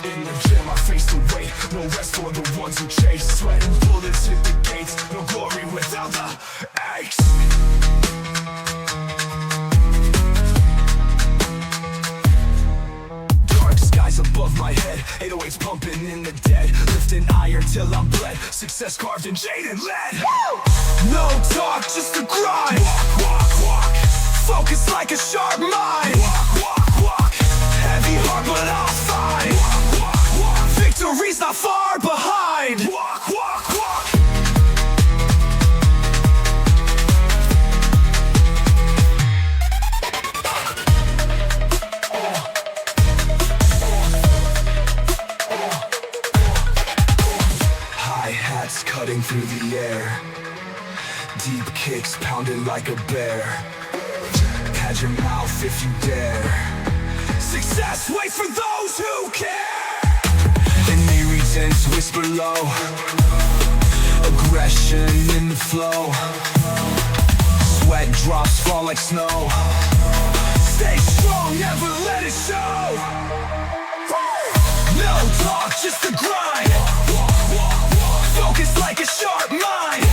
In the gym, I face the weight. No rest for the ones who chase. Sweat and bullets hit the gates. No glory without the aches. Dark skies above my head. 808s pumping in the dead. Lifting iron till I'm bled. Success carved in jade and lead. No talk, just the grind. Walk, walk, walk. Focus like a sharp mind. Walk, walk, walk. Heavy heart, but I'll find. Walk, walk, walk. Victory's not far behind. Walk, walk, walk. Hi-hats cutting through the air. Deep kicks pounding like a bear. Pad your mouth if you dare. Success waits for those who care. In irritants whisper low. Aggression in the flow. Sweat drops fall like snow. Stay strong, never let it show. No talk, just the grind. Focus like a sharp mind.